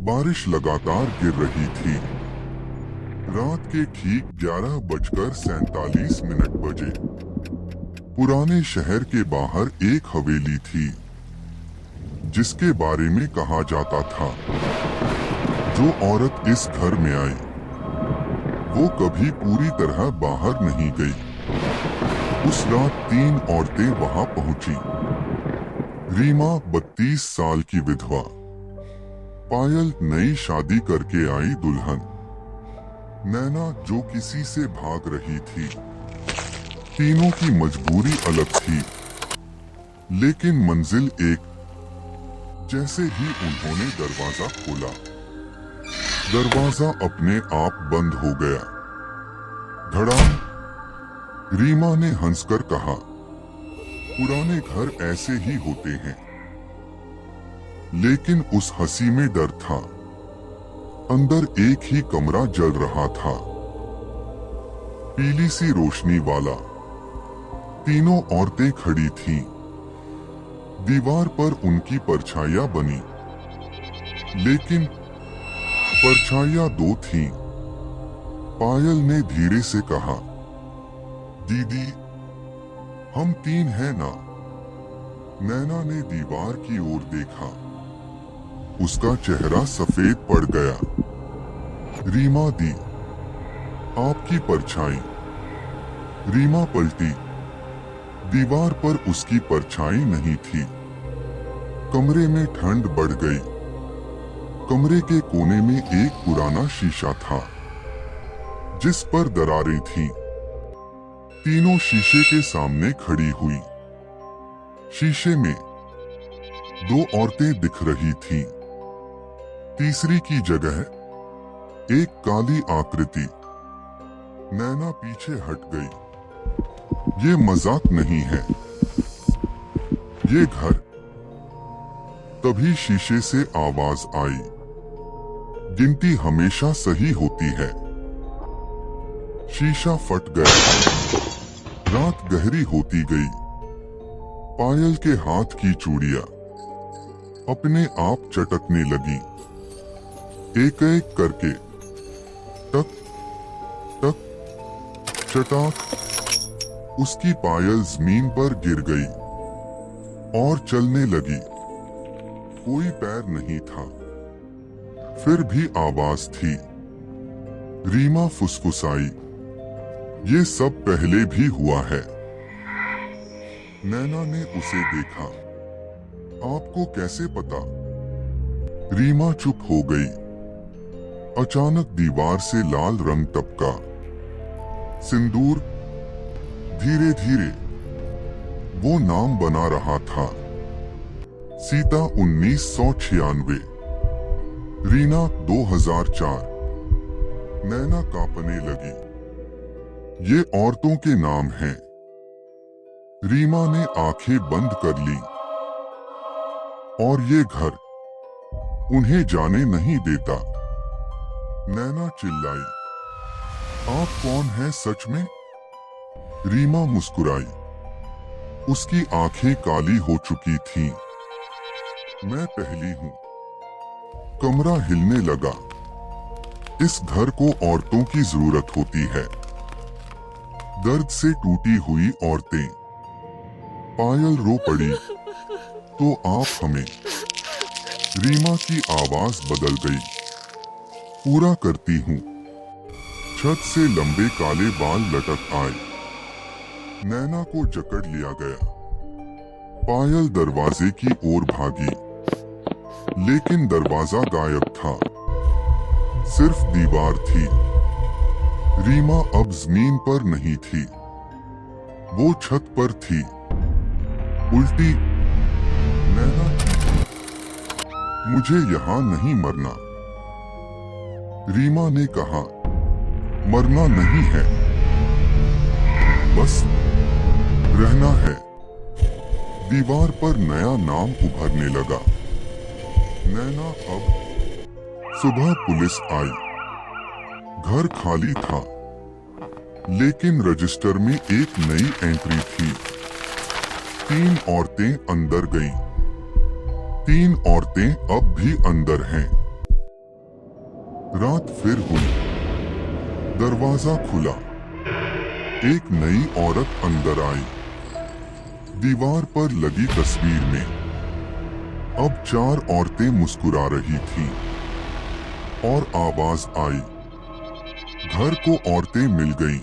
बारिश लगातार गिर रही थी। रात के ठीक 11:47 बजे पुराने शहर के बाहर एक हवेली थी जिसके बारे में कहा जाता था जो औरत इस घर में आई वो कभी पूरी तरह बाहर नहीं गई। उस रात 3 औरतें वहां पहुंची। रीमा 32 साल की विधवा, पायल नई शादी करके आई दुल्हन, नैना जो किसी से भाग रही थी। तीनों की मजबूरी अलग थी लेकिन मंजिल एक। जैसे ही उन्होंने दरवाजा खोला, दरवाजा अपने आप बंद हो गया। धड़ाम। रीमा ने हंसकर कहा, पुराने घर ऐसे ही होते हैं। लेकिन उस हंसी में डर था। अंदर एक ही कमरा जल रहा था, पीली सी रोशनी वाला। तीनों औरतें खड़ी थीं। दीवार पर उनकी परछाइयां बनी, लेकिन परछाइयां 2 थीं। पायल ने धीरे से कहा, दीदी, हम 3 हैं ना? नैना ने दीवार की ओर देखा। उसका चेहरा सफेद पड़ गया। रीमा दी, आपकी परछाई। रीमा पलटी। दीवार पर उसकी परछाई नहीं थी। कमरे में ठंड बढ़ गई। कमरे के कोने में एक पुराना शीशा था जिस पर दरारें थीं। तीनों शीशे के सामने खड़ी हुई। शीशे में 2 औरतें दिख रही थीं। तीसरी की जगह एक काली आकृति। नैना पीछे हट गई। ये मजाक नहीं है, ये घर। तभी शीशे से आवाज आई, गिनती हमेशा सही होती है। शीशा फट गया। रात गहरी होती गई। पायल के हाथ की चूड़ियां अपने आप चटकने लगी। एक एक करके, टक टक, चटाक। उसकी पायल जमीन पर गिर गई और चलने लगी। कोई पैर नहीं था, फिर भी आवाज थी। रीमा फुसफुसाई, ये सब पहले भी हुआ है। नैना ने उसे देखा। आपको कैसे पता? रीमा चुप हो गई। अचानक दीवार से लाल रंग टपका। सिंदूर। धीरे धीरे वो नाम बना रहा था, सीता 1996, रीना 2004। नैना कांपने लगी। ये औरतों के नाम हैं। रीमा ने आंखें बंद कर ली। और ये घर उन्हें जाने नहीं देता। नैना चिल्लाई, आप कौन हैं सच में? रीमा मुस्कुराई। उसकी आंखें काली हो चुकी थीं। मैं पहली हूं। कमरा हिलने लगा। इस घर को औरतों की जरूरत होती है। दर्द से टूटी हुई औरतें। पायल रो पड़ी, तो आप हमें। रीमा की आवाज बदल गई, पूरा करती हूं। छत से लंबे काले बाल लटक आए। नैना को जकड़ लिया गया। पायल दरवाजे की ओर भागी, लेकिन दरवाजा गायब था। सिर्फ दीवार थी। रीमा अब जमीन पर नहीं थी, वो छत पर थी, उल्टी। नैना, मुझे यहां नहीं मरना। रीमा ने कहा, मरना नहीं है, बस रहना है। दीवार पर नया नाम उभरने लगा। नैना अब। सुबह पुलिस आई। घर खाली था, लेकिन रजिस्टर में एक नई एंट्री थी। 3 औरतें अंदर गईं। 3 औरतें अब भी अंदर हैं। रात फिर हुई। दरवाजा खुला। एक नई औरत अंदर आई। दीवार पर लगी तस्वीर में अब 4 औरतें मुस्कुरा रही थीं और आवाज आई, घर को औरतें मिल गईं।